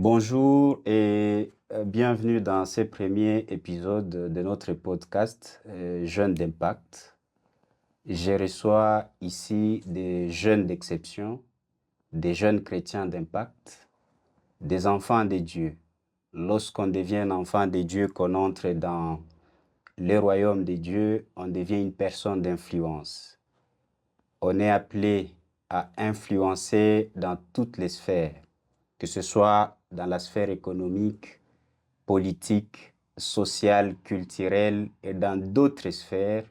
Bonjour et bienvenue dans ce premier épisode de notre podcast Jeunes d'impact. Je reçois ici des jeunes d'exception, des jeunes chrétiens d'impact, des enfants de Dieu. Lorsqu'on devient un enfant de Dieu, qu'on entre dans le royaume de Dieu, on devient une personne d'influence. On est appelé à influencer dans toutes les sphères, que ce soit dans la sphère économique, politique, sociale, culturelle et dans d'autres sphères.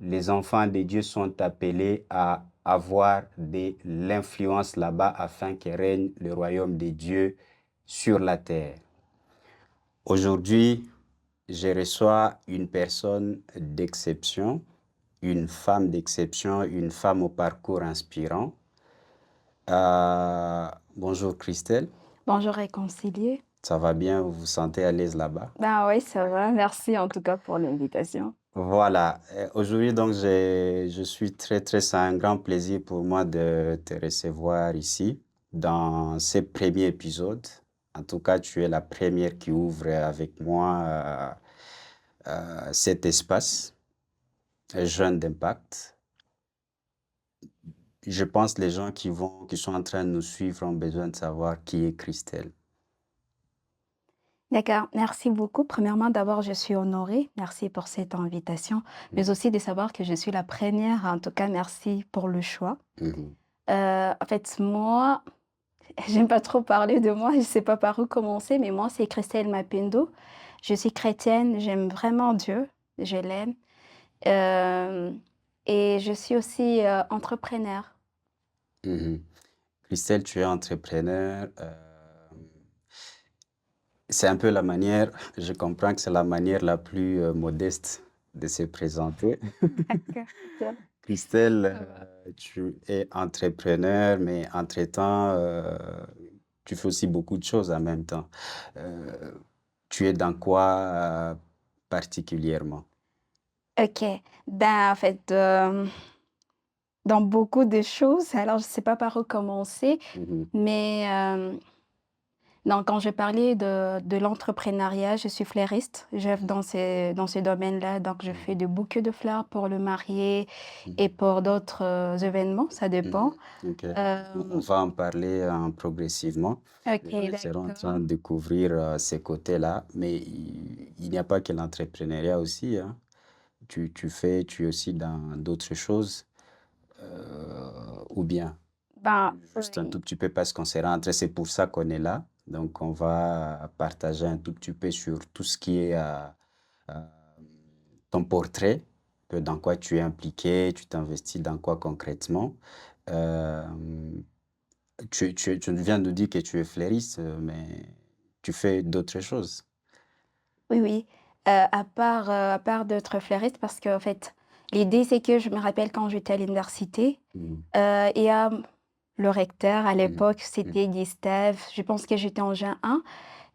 Les enfants de Dieu sont appelés à avoir de l'influence là-bas afin que règne le royaume de Dieu sur la terre. Aujourd'hui, je reçois une personne d'exception, une femme d'exception, une femme au parcours inspirant. Bonjour Christelle, Bonjour réconcilié. ça va bien, vous vous sentez à l'aise là-bas? Ben oui, ça va. Merci en tout cas pour l'invitation. Voilà, aujourd'hui donc je suis c'est un grand plaisir pour moi de te recevoir ici dans ce premier épisode. En tout cas, tu es la première qui ouvre avec moi cet espace, Jeunes d'impact. Je pense que les gens qui sont en train de nous suivre ont besoin de savoir qui est Christelle. D'accord, merci beaucoup. Premièrement, d'abord, je suis honorée. Merci pour cette invitation, mais aussi de savoir que je suis la première. En tout cas, merci pour le choix. Mhm. En fait, moi, j'aime pas trop parler de moi. Je sais pas par où commencer, mais moi, c'est Christelle Mapendo. Je suis chrétienne. J'aime vraiment Dieu. Je l'aime. Euh, et je suis aussi entrepreneur. Mhm. Christelle, tu es entrepreneur. C'est un peu la manière, je comprends que c'est la manière la plus modeste de se présenter. D'accord. Christelle, Ça va. tu es entrepreneur, mais entre-temps, tu fais aussi beaucoup de choses en même temps. Euh, Tu es dans quoi particulièrement? OK. Ben, en fait, dans beaucoup de choses, alors je sais pas par où commencer, Mhm, mais, donc quand je parlais de l'entrepreneuriat, je suis fleuriste. J'œuvre dans ce domaine-là, donc je fais mhm, des bouquets de fleurs pour le marié et mhm, pour d'autres, événements, ça dépend. mhm. Ok. On Hem, va en parler progressivement. OK, Nous serons en d'accord. train de découvrir ces côtés-là, mais il n'y a pas que l'entrepreneuriat aussi, hein. Tu es aussi dans d'autres choses, ou bien Ben, juste un tout petit peu parce qu'on s'est rentré, c'est pour ça qu'on est là. Donc, on va partager un tout petit peu sur tout ce qui est euh, ton portrait, que dans quoi tu es impliqué, tu t'investis dans quoi concrètement. Euh, tu viens de dire que tu es fleuriste, mais tu fais d'autres choses. oui, oui, à part d'être fleuriste parce qu'en fait, l'idée c'est que je me rappelle quand j'étais à l'université, Mhm, il y a le recteur, à mhm, l'époque, mhm, c'était Gustave, je pense que j'étais en juin 1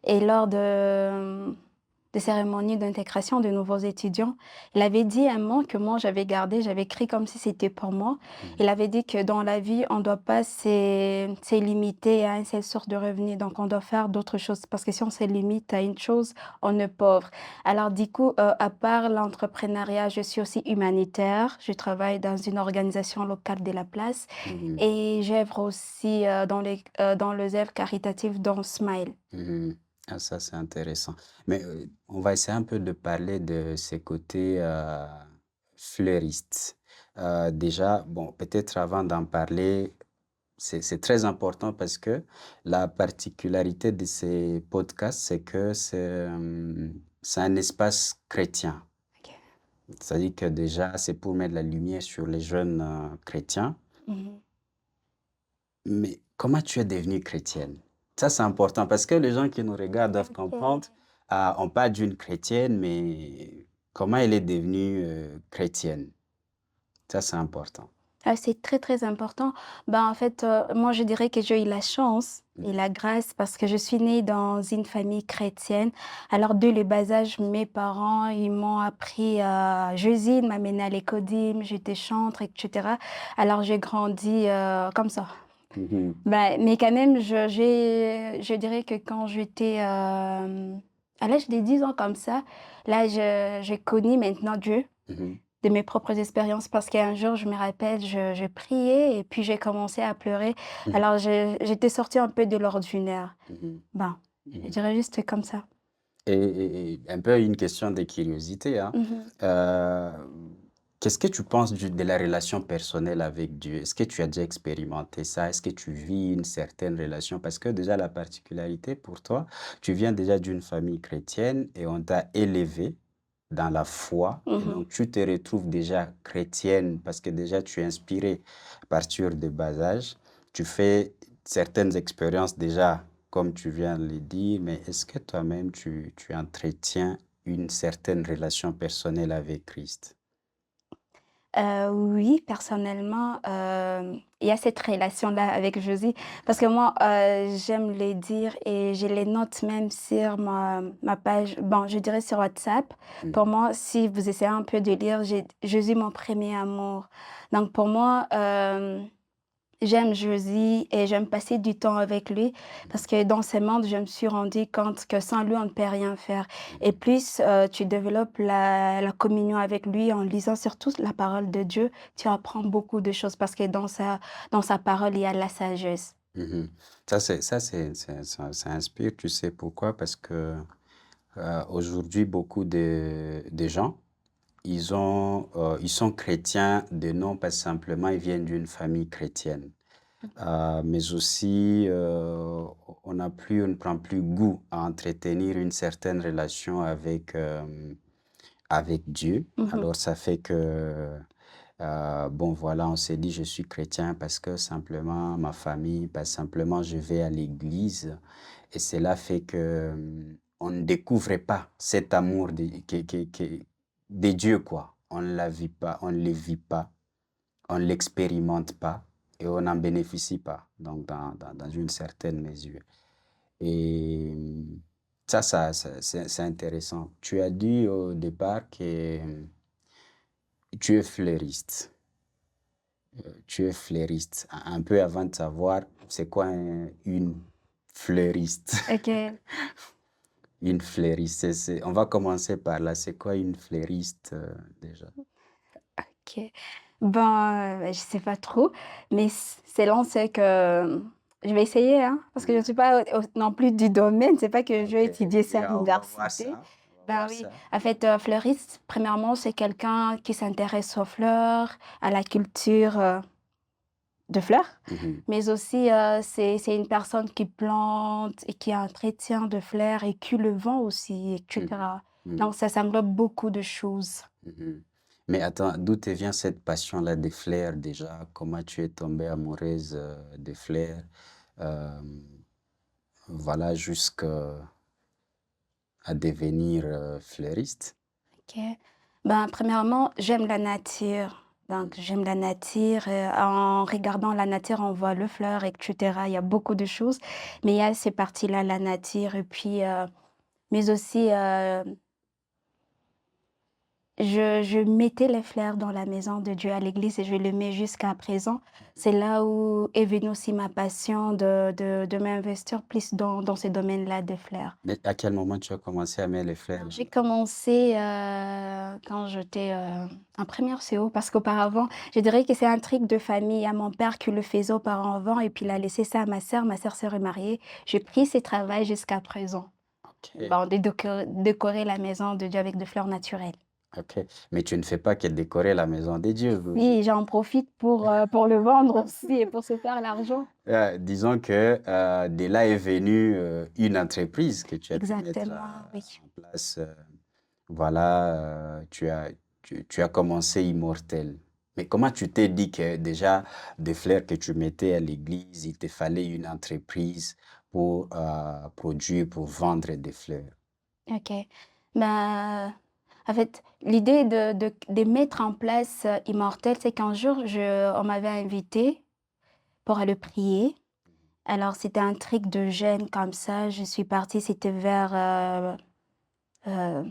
et lors de cérémonies d'intégration de nouveaux étudiants, il avait dit un mot que moi j'avais gardé, j'avais écrit comme si c'était pour moi. mhm, Il avait dit que dans la vie, on ne doit pas se limiter à une seule source de revenus, donc on doit faire d'autres choses parce que si on se limite à une chose, on est pauvre. Alors du coup, à part l'entrepreneuriat, je suis aussi humanitaire. Je travaille dans une organisation locale de la place mhm, et j'œuvre aussi, dans les œuvres caritatives dans Smile. mhm. Ah, ça, c'est intéressant. Mais on va essayer un peu de parler de ces côtés fleuristes. Déjà, bon, peut-être avant d'en parler, c'est très important parce que la particularité de ces podcasts, c'est que c'est un espace chrétien. OK. C'est-à-dire que déjà, c'est pour mettre la lumière sur les jeunes chrétiens. Mmh. Mais comment tu es devenue chrétienne? Ça, c'est important parce que les gens qui nous regardent doivent comprendre. OK. On parle d'une chrétienne, mais comment elle est devenue chrétienne? Ça, c'est important. Ah, c'est très, très important. Ben, en fait, moi, je dirais que j'ai eu la chance et Mhm, la grâce parce que je suis née dans une famille chrétienne. Alors, dès le bas âge, mes parents, ils m'ont appris à Jésus m'a amenée à l'école, j'étais chantre, et cetera. Alors, j'ai grandi, comme ça. Mais quand même, je dirais que quand j'étais à l'âge de 10 ans comme ça, là, je connais maintenant Dieu Mhm. de mes propres expériences parce qu'un jour, je me rappelle, je priais et puis j'ai commencé à pleurer. Mhm. Alors, j'étais sortie un peu de l'ordinaire. Mhm. Ben, je Mhm. dirais juste comme ça. Et un peu une question de curiosité, hein. Mhm. Euh, Qu'est-ce que tu penses de la relation personnelle avec Dieu? Est-ce que tu as déjà expérimenté ça? Est-ce que tu vis une certaine relation? Parce que déjà, la particularité pour toi, tu viens déjà d'une famille chrétienne et on t'a élevé dans la foi. Et Mhm. donc, tu te retrouves déjà chrétienne parce que déjà, tu es inspiré à partir de bas âge. Tu fais certaines expériences déjà, comme tu viens de le dire, mais est-ce que toi-même, tu entretiens une certaine relation personnelle avec Christ? Oui, personnellement, il y a cette relation-là avec Josie parce que moi, j'aime les dire et je les note même sur ma page, bon, je dirais sur WhatsApp. Pour Mhm. moi, si vous essayez un peu de lire, j'ai Josie, mon premier amour. Donc pour moi, j'aime Josie et j'aime passer du temps avec lui parce que dans ce monde, je me suis rendu compte que sans lui, on ne peut rien faire. Et plus tu développes la communion avec lui en lisant surtout la parole de Dieu, tu apprends beaucoup de choses parce que dans sa parole, il y a la sagesse. Mhm. Ça inspire, tu sais pourquoi? Parce que aujourd'hui, beaucoup de gens, ils sont chrétiens de nom parce que simplement ils viennent d'une famille chrétienne. Mais aussi, on ne prend plus goût à entretenir une certaine relation avec Dieu. Mhm. Alors, ça fait que, bon, voilà, on s'est dit, je suis chrétien parce que simplement ma famille, parce que simplement je vais à l'église. Et cela fait que on ne découvre pas cet amour de Dieu, quoi. On ne la vit pas, on ne le vit pas, on ne l'expérimente pas et on n'en bénéficie pas, donc dans une certaine mesure. Et c'est intéressant. Tu as dit au départ que tu es fleuriste. Tu es fleuriste. Un peu avant de savoir, c'est quoi une fleuriste? Ok, Une fleuriste. On va commencer par là. C'est quoi une fleuriste déjà? ok. Ben, je sais pas trop, mais selon ce que je vais essayer, hein, parce que je ne Mhm. suis pas non plus du domaine, c'est pas que je vais Ok, étudier ça à yeah, on va voir l'université. ça. On va Ben voir oui, ça. en fait, fleuriste, premièrement, c'est quelqu'un qui s'intéresse aux fleurs, à la culture de fleurs, Mhm, mais aussi c'est une personne qui plante et qui entretient de fleurs et qui le vend aussi, mhm, etc. mhm, Donc ça englobe beaucoup de choses. mhm. Mais attends, d'où te vient cette passion-là des fleurs déjà? Comment tu es tombée amoureuse des fleurs? Euh, voilà, jusqu'à devenir fleuriste. Ok. Ben, premièrement, j'aime la nature. Donc, j'aime la nature. En regardant la nature, on voit le fleur, etc. Il y a beaucoup de choses. Mais il y a ces parties-là, la nature. Et puis, mais aussi, je mettais les fleurs dans la maison de Dieu à l'église et je le mets jusqu'à présent. C'est là où est venue aussi ma passion de m'investir plus dans ce domaine-là des fleurs. Mais à quel moment tu as commencé à aimer les fleurs? Alors, j'ai commencé quand j'étais en première CO parce qu'auparavant, je dirais que c'est un truc de famille. Il y a mon père qui le faisait auparavant et puis il a laissé ça à ma sœur. Ma sœur s'est remariée. J'ai pris ce travail jusqu'à présent. Ok, Bon, de décorer la maison de Dieu avec des fleurs naturelles. ok. Mais tu ne fais pas que décorer la maison de Dieu. Oui, j'en profite pour le vendre aussi et pour se faire l'argent. Disons que de là est venue une entreprise que tu as pu mettre Exactement, oui. en place. Voilà, tu as commencé Immortel. Mais comment tu t'es dit que déjà des fleurs que tu mettais à l'église, il te fallait une entreprise pour produire, pour vendre des fleurs? Ok. Ben, en fait, l'idée de mettre en place Immortel, c'est qu'un jour, on m'avait invité pour aller prier. Alors, c'était un truc de jeûne comme ça. Je suis partie, c'était vers euh,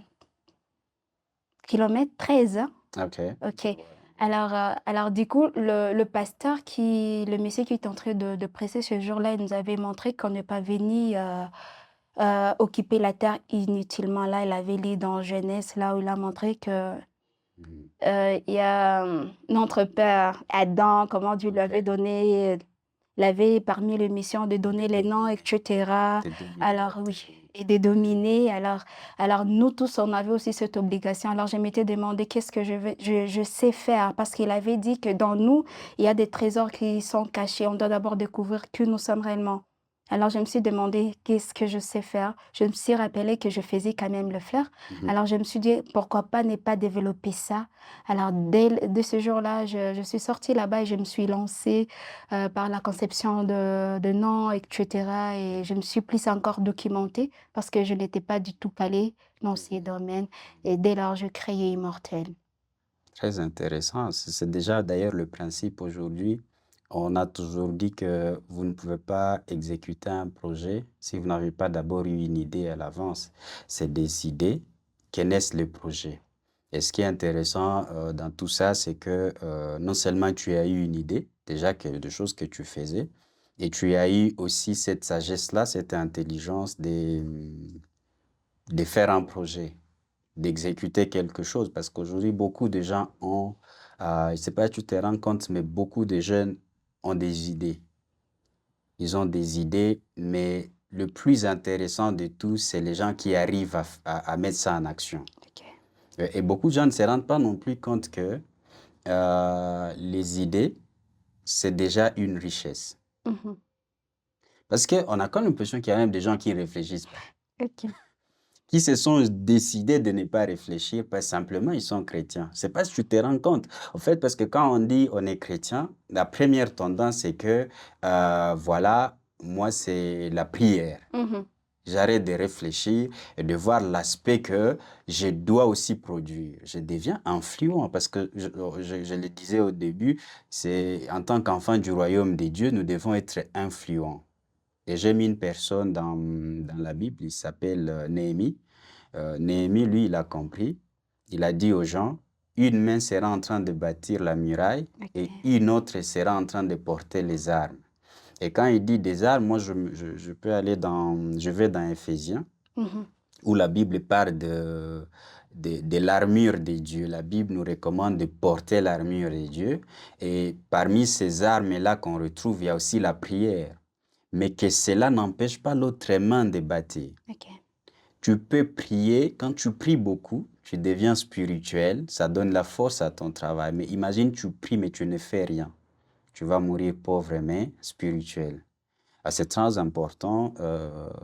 kilomètre 13, hein. Ok, Ok. je vois. Alors du coup, le pasteur le monsieur qui était en train de prêcher ce jour-là, il nous avait montré qu'on n'est pas venu, occuper la terre inutilement. Là, il avait lu dans Genèse, là où il a montré que, Mhm. il y a, notre père Adam, comment Dieu lui Ok. avait donné, il avait parmi les missions de donner De les noms et dominer, cetera. de dominer la Alors oui, terre. et de dominer. Alors nous tous, on avait aussi cette obligation. Alors je m'étais demandé qu'est-ce que je sais faire parce qu'il avait dit que dans nous, il y a des trésors qui sont cachés. On doit d'abord découvrir qui nous sommes réellement. Alors je me suis demandé qu'est-ce que je sais faire. Je me suis rappelé que je faisais quand même le fleur. Mhm. Alors je me suis dit pourquoi pas ne pas développer ça. Alors dès ce jour-là, je suis sortie là-bas et je me suis lancée par la conception de noms, et cetera, et je me suis plus encore documentée parce que je n'étais pas du tout calée dans ces Mhm. domaines et dès lors, je créais Immortel. Très intéressant. C'est déjà d'ailleurs le principe aujourd'hui. On a toujours dit que vous ne pouvez pas exécuter un projet si vous n'avez pas d'abord eu une idée à l'avance. C'est des idées qui naissent le projet. Et ce qui est intéressant dans tout ça, c'est que non seulement tu as eu une idée, déjà de choses que tu faisais, et tu as eu aussi cette sagesse-là, cette intelligence de faire un projet, d'exécuter quelque chose. Parce qu'aujourd'hui, beaucoup de gens ont, je ne sais pas si tu te rends compte, mais beaucoup de jeunes ont des idées. Ils ont des idées, mais le plus intéressant de tout, c'est les gens qui arrivent à mettre ça en action. OK. Et beaucoup de gens ne se rendent pas non plus compte que les idées, c'est déjà une richesse. Mmh. Parce qu'on a comme l'impression qu'il y a même des gens qui ne réfléchissent pas, OK. qui se sont décidés de ne pas réfléchir parce que simplement ils sont chrétiens. C'est pas si tu te rends compte. En fait, parce que quand on dit on est chrétien, la première tendance c'est que voilà, moi c'est la prière. Mmh. J'arrête de réfléchir et de voir l'aspect que je dois aussi produire. Je deviens influent parce que je le disais au début, c'est en tant qu'enfant du royaume des dieux, nous devons être influents. Et j'ai mis une personne dans la Bible, il s'appelle Néhémie. Néhémie, lui, il a compris. Il a dit aux gens, une main sera en train de bâtir la muraille et OK. une autre sera en train de porter les armes. Et quand il dit des armes, moi, je peux aller je vais dans Éphésiens, Mmh. où la Bible parle de l'armure de Dieu. La Bible nous recommande de porter l'armure de Dieu. Et parmi ces armes-là qu'on retrouve, il y a aussi la prière. Mais que cela n'empêche pas l'autre main de bâtir. OK. Tu peux prier, quand tu pries beaucoup, tu deviens spirituel, ça donne la force à ton travail. Mais imagine, tu pries, mais tu ne fais rien. Tu vas mourir pauvre, mais spirituel. Ah, c'est très important,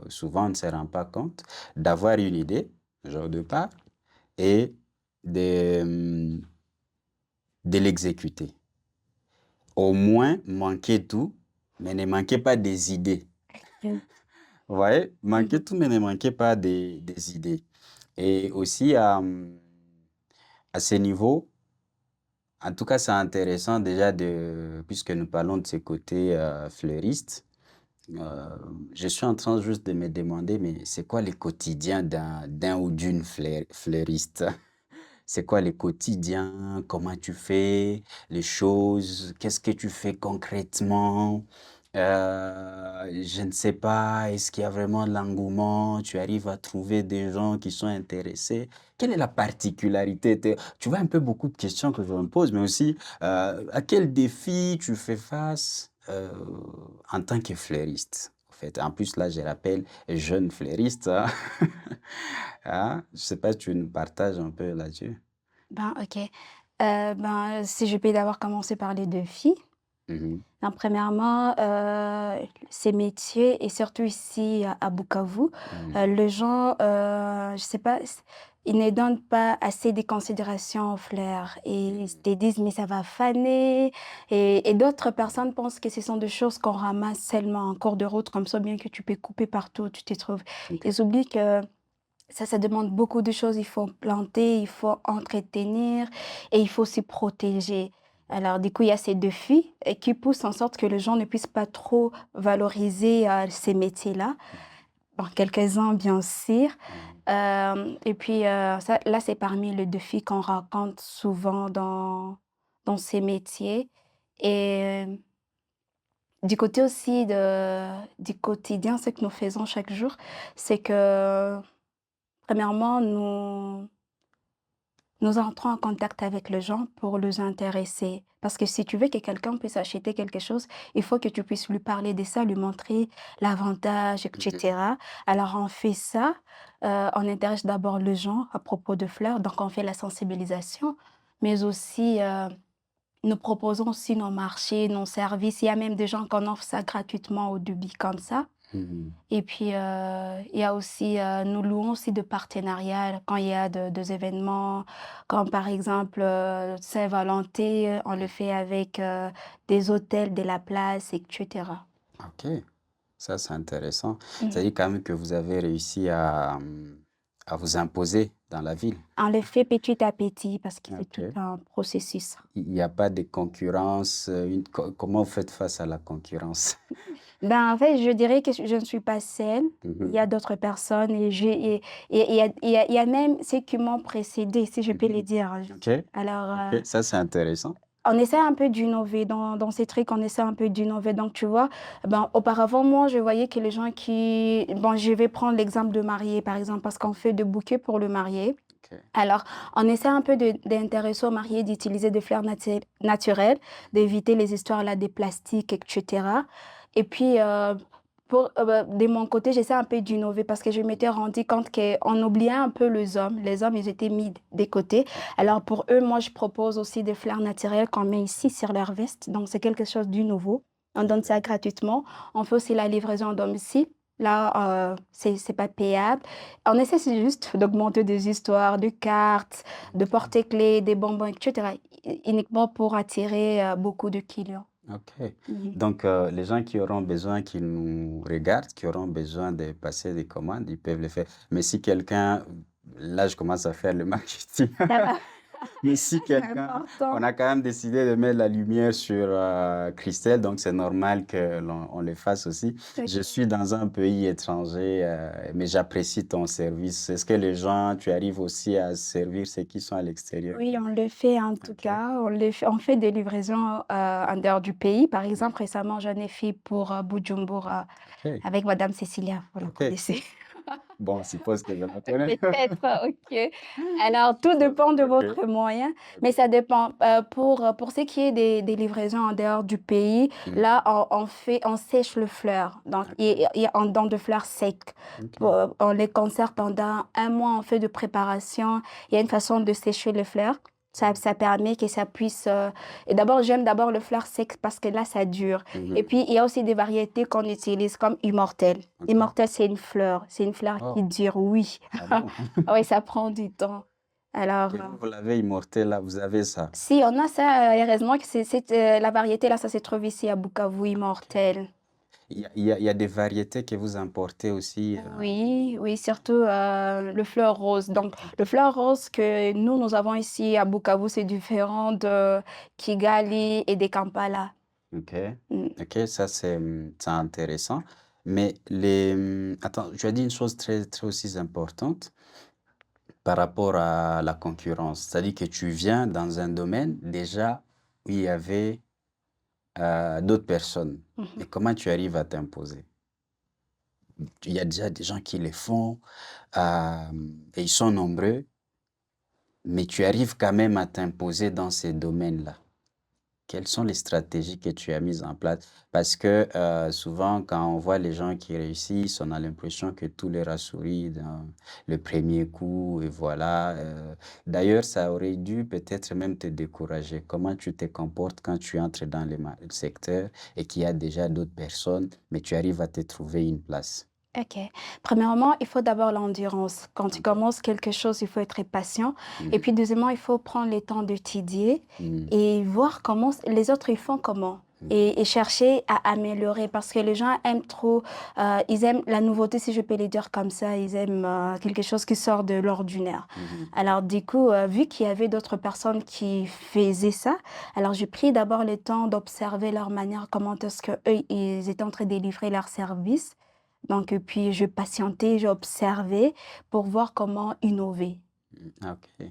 souvent on ne se rend pas compte, d'avoir une idée, genre de part, et de, de l'exécuter. Au moins, manquez tout, mais ne manquez pas des idées. Mmh. Vous voyez, manquez Mmh. tout, mais ne manquez pas des idées. Et aussi, à ce niveau, en tout cas, c'est intéressant déjà puisque nous parlons de ce côté fleuriste, je suis en train juste de me demander, mais c'est quoi le quotidien d'un ou d'une fleuriste? C'est quoi le quotidien? Comment tu fais les choses? Qu'est-ce que tu fais concrètement? Je ne sais pas, est-ce qu'il y a vraiment de l'engouement? Tu arrives à trouver des gens qui sont intéressés? Quelle est la particularité? Tu vois un peu beaucoup de questions que je me pose, mais aussi à quel défi tu fais face en tant que fleuriste? En fait, en plus, là, je rappelle, jeune fleuriste, hein. Hein? Je sais pas si tu nous partages un peu là-dessus. Ben, OK. Ben, si je peux d'abord commencer par les 2 filles. Mhm, Ben, premièrement, ces métiers et surtout ici à Bukavu, mhm, les gens, je sais pas, ils ne donnent pas assez de considération aux fleurs et ils mhm. te disent: «Mais ça va faner» et d'autres personnes pensent que ce sont des choses qu'on ramasse seulement en cours de route comme ça, bien que tu peux couper partout où tu te trouves. Ok. Ils oublient que ça demande beaucoup de choses. Il faut planter, il faut entretenir et il faut aussi protéger. Alors du coup, il y a ces défis qui poussent en sorte que les gens ne puissent pas trop valoriser, ces métiers-là. Bon, quelques-uns, bien sûr. Mhm, Et puis, ça là, c'est parmi les défis qu'on rencontre souvent dans ces métiers. Et du côté aussi du quotidien, ce que nous faisons chaque jour, c'est que, premièrement, nous entrons en contact avec les gens pour les intéresser. Parce que si tu veux que quelqu'un puisse acheter quelque chose, il faut que tu puisses lui parler de ça, lui montrer l'avantage, et Mhm. cetera. Alors on fait ça, on intéresse d'abord les gens à propos de fleurs, donc on fait la sensibilisation, mais aussi, nous proposons aussi nos marchés, nos services. Il y a même des gens qu'on offre ça gratuitement au débit comme ça. Mhm. Et puis, il y a aussi, nous louons aussi de partenariats quand il y a des événements, comme par exemple, Saint-Valentin, on le fait avec, des hôtels de la place et cetera. Ok, ça c'est intéressant. Mmh. C'est-à-dire quand même que vous avez réussi à vous imposer dans la ville. On le fait petit à petit parce que c'est tout Ok. un processus. Il n'y a pas de concurrence. Comment vous faites face à la concurrence? Ben, en fait, je dirais que je ne suis pas seule. Il y Mhm. a d'autres personnes et il y a même ceux qui m'ont précédée, si je peux le Mhm. dire. Ok, Alors, ok, ça c'est intéressant. on essaie un peu d'innover dans ces trucs, on essaie un peu d'innover. Donc, tu vois, ben, auparavant, moi, je voyais que les gens qui... Bon, je vais prendre l'exemple de mariés, par exemple, parce qu'on fait des bouquets pour le marié. Ok. Alors, on essaie un peu d'intéresser aux mariés d'utiliser des fleurs naturelles, d'éviter les histoires là des plastiques, etc. Et puis, de mon côté, j'essaie un peu d'innover parce que je m'étais rendu compte qu'on oubliait un peu les hommes. Les hommes, ils étaient mis de côté. Alors, pour eux, moi, je propose aussi des fleurs naturelles qu'on met ici sur leur veste. Donc, c'est quelque chose de nouveau. On donne ça gratuitement. On fait aussi la livraison à domicile. Là, c'est pas payable. On essaie c'est juste d'augmenter des histoires, de cartes, de porter-clés, des bonbons, etc. Uniquement pour attirer beaucoup de clients. Ok. Mhm. Donc, les gens qui auront besoin, qui nous regardent, qui auront besoin de passer des commandes, ils peuvent le faire. Mais si quelqu'un, là, je commence à faire le marketing. Ça va, Mais si c'est quelqu'un, on important. a quand même décidé de mettre la lumière sur Christelle, donc c'est normal que on le fasse aussi. Je Ok. suis dans un pays étranger, mais j'apprécie ton service. Est-ce que les gens, tu arrives aussi à servir ceux qui sont à l'extérieur? Oui, on le fait en tout Ok. cas. On fait des livraisons en dehors du pays. Par exemple, récemment, j'en ai fait pour Bujumbura Ok. avec Madame Cécilia. Vous la Ok. connaissez. Bon, je suppose que je la connais. Peut-être, OK. Alors tout dépend de Ok. votre moyen, mais Ok. ça dépend. Pour ce qui est des livraisons en dehors du pays, Mhm. là, on sèche le fleur. Donc Ok. on donne de fleurs secs. Ok. On les conserve pendant un mois, on fait de préparation. Il y a une façon de sécher les fleurs. Ça permet que ça puisse... Et d'abord, j'aime d'abord le fleur sec parce que là, ça dure. Et Mhm. puis, il y a aussi des variétés qu'on utilise comme immortelle. Ok. Immortelle, c'est une fleur. C'est une fleur qui Oh, dure, oui. ah bon? Oui, ça prend du temps. Alors, Et vous l'avez immortel là, vous avez ça. si on a ça, heureusement que la variété, là, ça se trouve ici à Bukavu, Ok. immortelle. Il y a des variétés que vous importez aussi. Oui, oui, surtout le fleur rose. Donc, le fleur rose que nous avons ici à Bukavu, c'est différent de Kigali et des Kampala. Ok. Mm. Ok, ça c'est intéressant. Mais attends, tu as dit une chose très, très aussi importante par rapport à la concurrence. C'est-à-dire que tu viens dans un domaine déjà où il y avait d'autres personnes. Mhm. Et comment tu arrives à t'imposer? Il y a déjà des gens qui le font et ils sont nombreux, mais tu arrives quand même à t'imposer dans ces domaines-là. Quelles sont les stratégies que tu as mises en place? Parce que souvent, quand on voit les gens qui réussissent, on a l'impression que tout leur a souri dans le premier coup et voilà. D'ailleurs, ça aurait dû peut-être même te décourager. Comment tu te comportes quand tu entres dans le secteur et qu'il y a déjà d'autres personnes, mais tu arrives à te trouver une place? OK. Premièrement, il faut d'abord l'endurance. Quand tu Ok. commences quelque chose, il faut être patient. Et Mhm. puis, deuxièmement, il faut prendre le temps d'étudier Mhm. et voir comment les autres ils font comment. Mhm. Et chercher à améliorer parce que les gens aiment trop, ils aiment la nouveauté, si je peux le dire comme ça, ils aiment quelque chose qui sort de l'ordinaire. Mhm. Alors, du coup, vu qu'il y avait d'autres personnes qui faisaient ça, alors j'ai pris d'abord le temps d'observer leur manière, comment est-ce que eux, ils étaient en train de délivrer leur service. Donc, et puis, je patientais, j'ai observé pour voir comment innover. Mhm. Ok.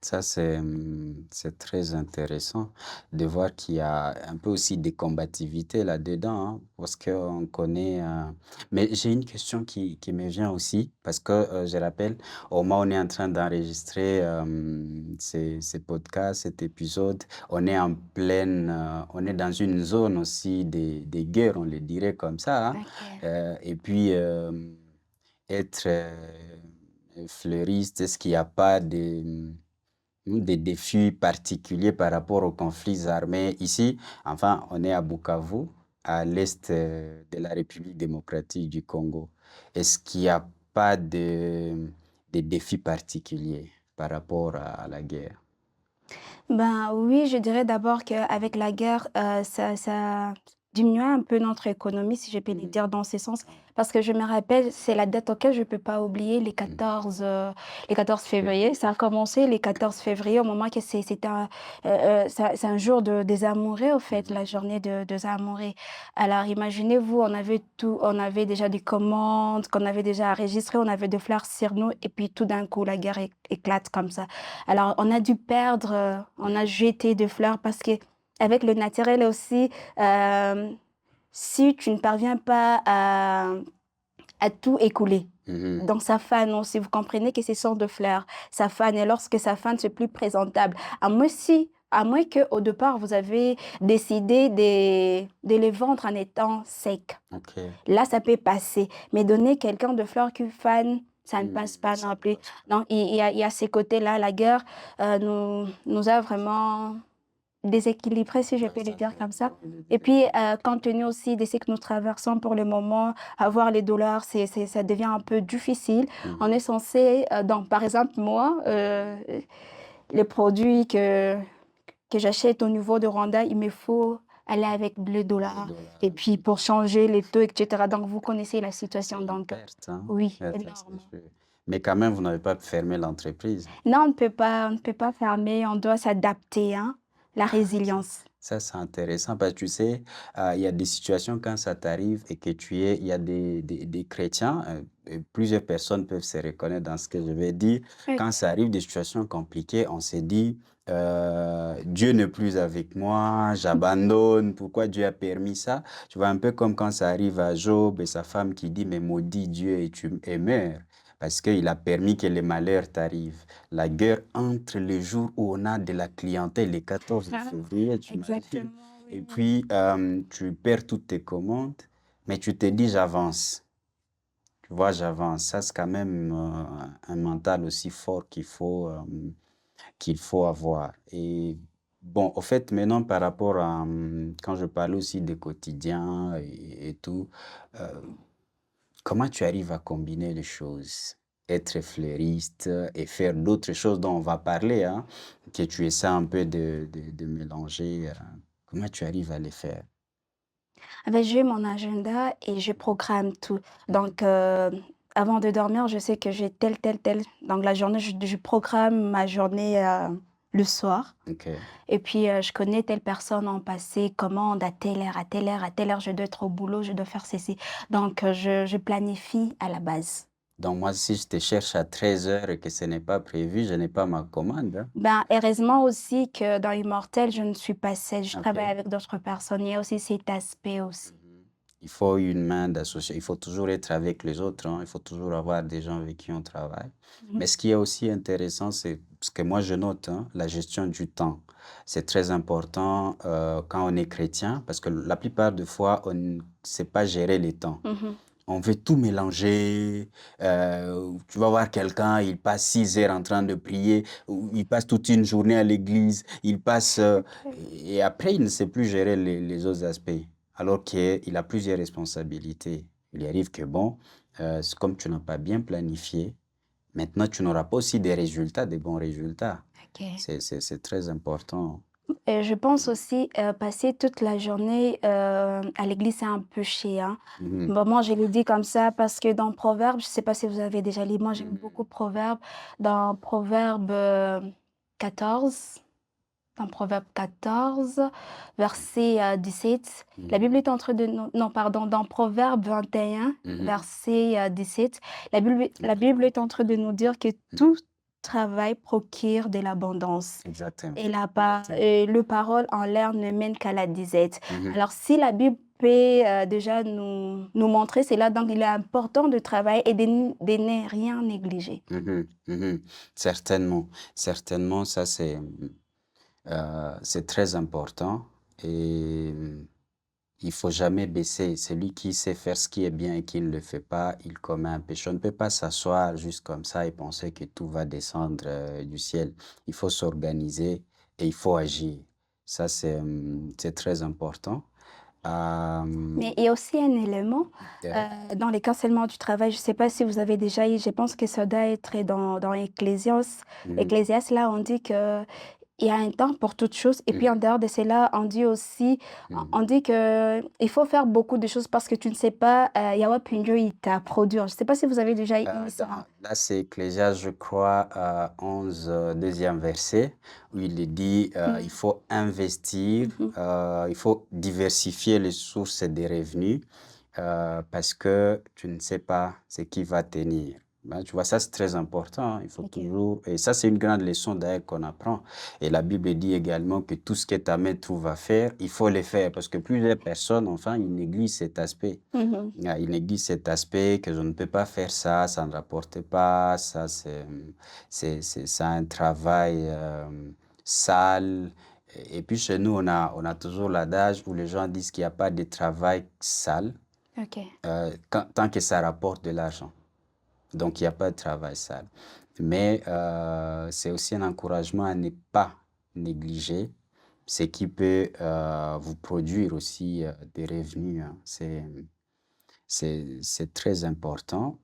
Ça, c'est très intéressant de voir qu'il y a un peu aussi des combativités là-dedans, hein, parce qu'on connaît. Mais j'ai une question qui me vient aussi, parce que je rappelle, au moment où on est en train d'enregistrer ces podcasts, cet épisode, on est en pleine, on est dans une zone aussi des guerres, on le dirait comme ça, hein. OK. Et puis, être fleuriste, est-ce qu'il n'y a pas des défis particuliers par rapport aux conflits armés ici? Enfin, on est à Bukavu, à l'est de la République démocratique du Congo. Est-ce qu'il n'y a pas de défis particuliers par rapport à la guerre? Ben oui, je dirais d'abord qu'avec la guerre, ça diminuait un peu notre économie, si je peux le Mhm. dire dans ce sens. Parce que je me rappelle, c'est la date auquel je ne peux pas oublier, Mhm. les 14 février. Ça a commencé les 14 février, au moment que c'était c'est un jour des amoureux, au fait, Mhm. la journée des amoureux. Alors imaginez-vous, on avait tout, on avait déjà des commandes qu'on avait déjà enregistrées, on avait des fleurs sur nous, et puis tout d'un coup, la guerre éclate comme ça. Alors, on a dû perdre, on a jeté des fleurs parce que avec le naturel aussi, hem, si tu ne parviens pas à tout écouler, Mhm. donc ça fane aussi. Vous comprenez que ce sont de fleurs, ça fane et lorsque ça fane, c'est plus présentable. À moins qu'au départ, vous avez décidé de les vendre en étant secs. OK. Là, ça peut passer, mais donner quelqu'un de fleurs qui fanent, ça ne passe pas Ça non ne plus. passe pas. Donc il y a ces côtés-là, la guerre, nous a vraiment déséquilibrés, si je Ouais, peux le ça dire fait, comme ça. on le Et dirait puis, comme ça. compte tenu aussi de ce que nous traversons pour le moment, avoir les dollars, ça devient un peu difficile. On Mhm. est censé, donc par exemple moi, les produits que j'achète au niveau de Rwanda, il me faut aller avec le Les dollar et dollars. puis pour changer les taux et cetera. Donc vous connaissez la situation C'est une donc perte, hein. oui, Ouais, ça, c'est énormément. sûr. Mais quand même, vous n'avez pas fermé l'entreprise. Non, on ne peut pas fermer, on doit s'adapter, hein, la Ah, OK. résilience. Ça, c'est intéressant parce que tu sais, il y a des situations quand ça t'arrive et que il y a des chrétiens, et plusieurs personnes peuvent se reconnaître dans ce que je vais dire. Quand OK. ça arrive, des situations compliquées, on se dit, Dieu n'est plus avec moi, j'abandonne, pourquoi Dieu a permis ça? Tu vois, un peu comme quand ça arrive à Job et sa femme qui dit, mais maudit Dieu et meurs, parce qu'il a permis que les malheurs t'arrivent. La guerre entre les jours où on a de la clientèle, les 14 Ah, février, tu imagines. exactement, Et oui, oui. puis, tu perds toutes tes commandes, mais tu te dis, j'avance. Tu vois, j'avance. Ça, c'est quand même un mental aussi fort qu'il faut avoir. Et bon, au fait, maintenant, par rapport à, quand je parle aussi des quotidiens et tout, euh, comment tu arrives à combiner les choses? Être fleuriste et faire d'autres choses dont on va parler, hein, que tu essaies un peu de mélanger. Comment tu arrives à les faire? Ah ben, j'ai mon agenda et je programme tout. Mhm. Donc, avant de dormir, je sais que j'ai tel. Donc la journée, je programme ma journée, le soir Ok. et puis, je connais telle personne en passé, commande à telle heure, à telle heure, je dois être au boulot, je dois faire ceci. Donc, je planifie à la base. Donc moi, si je te cherche à 13 heures et que ce n'est pas prévu, je n'ai pas ma commande, hein. Ben, heureusement aussi que dans Immortel, je ne suis pas seule, je Ok. travaille avec d'autres personnes. Il y a aussi cet aspect aussi. Mhm. Il faut une main d'associé. Il faut toujours être avec les autres, hein. Il faut toujours avoir des gens avec qui on travaille. Mmh. Mais ce qui est aussi intéressant, c'est ce que moi je note, hein, la gestion du temps. C'est très important quand on est chrétien, parce que la plupart des fois, on ne sait pas gérer les temps. Mmh. On veut tout mélanger. Tu vas voir quelqu'un, il passe 6 heures en train de prier, ou il passe toute une journée à l'église, il passe, et après, il ne sait plus gérer les autres aspects, alors qu'il a plusieurs responsabilités. Il arrive que, bon, c'est comme tu n'as pas bien planifié, maintenant, tu n'auras pas aussi des résultats, des bons résultats. OK. C'est très important. Et je pense aussi, passer toute la journée, à l'église, c'est un peu chiant. Mhm. Bon, moi, je le dis comme ça parce que dans Proverbes, je ne sais pas si vous avez déjà lu, moi j'aime beaucoup Mhm. Proverbes. Dans Proverbe, 14, dans Proverbe 14, verset, 17, la Bible Mhm. est entre deux non, non, pardon, dans Proverbe 21, Mhm. verset, 17, la Bible est Ok. en train de nous dire que Mhm. tout travail procure de l'abondance. Exactement. Et le parole en l'air ne mène qu'à la disette. Mhm. Alors, si la Bible peut déjà nous montrer cela, donc il est important de travailler et de ne rien négliger. Mhm. Mhm. Certainement, certainement, ça c'est très important et il faut jamais baisser. Celui qui sait faire ce qui est bien et qui ne le fait pas, il commet un péché. On ne peut pas s'asseoir juste comme ça et penser que tout va descendre du ciel. Il faut s'organiser et il faut agir. Ça, c'est très important. Mais il y a aussi un élément Yeah. dans les cancellements du travail. Je ne sais pas si vous avez déjà eu, je pense que ça doit être dans Ecclésias. Mhm. Ecclésias, là, on dit que il y a un temps pour toutes choses. Et puis en Mhm. dehors de cela, on dit aussi, Mhm. on dit que il faut faire beaucoup de choses parce que tu ne sais pas, Yawa Pinjo, il t'a produit. Je ne sais pas si vous avez déjà eu ça. Là, c'est Ecclésias, je crois, 11, deuxième verset, où il est dit, il Mm. faut investir, Mhm. il faut diversifier les sources des revenus, parce que tu ne sais pas ce qui va tenir. Ben, tu vois, ça, c'est très important, hein. Il faut Ok. toujours... Et ça, c'est une grande leçon d'ailleurs qu'on apprend. Et la Bible dit également que tout ce que ta main trouve à faire, il faut le faire, parce que plusieurs personnes, enfin, ils négligent cet aspect. Mhm. Il néglige cet aspect que je ne peux pas faire ça ne rapporte pas, ça c'est un travail sale. Et puis chez nous, on a toujours l'adage où les gens disent qu'il n'y a pas de travail sale Ok. tant que ça rapporte de l'argent. Donc il n'y a pas de travail sale. Mais c'est aussi un encouragement à ne pas négliger ce qui peut vous produire aussi des revenus, hein. C'est très important.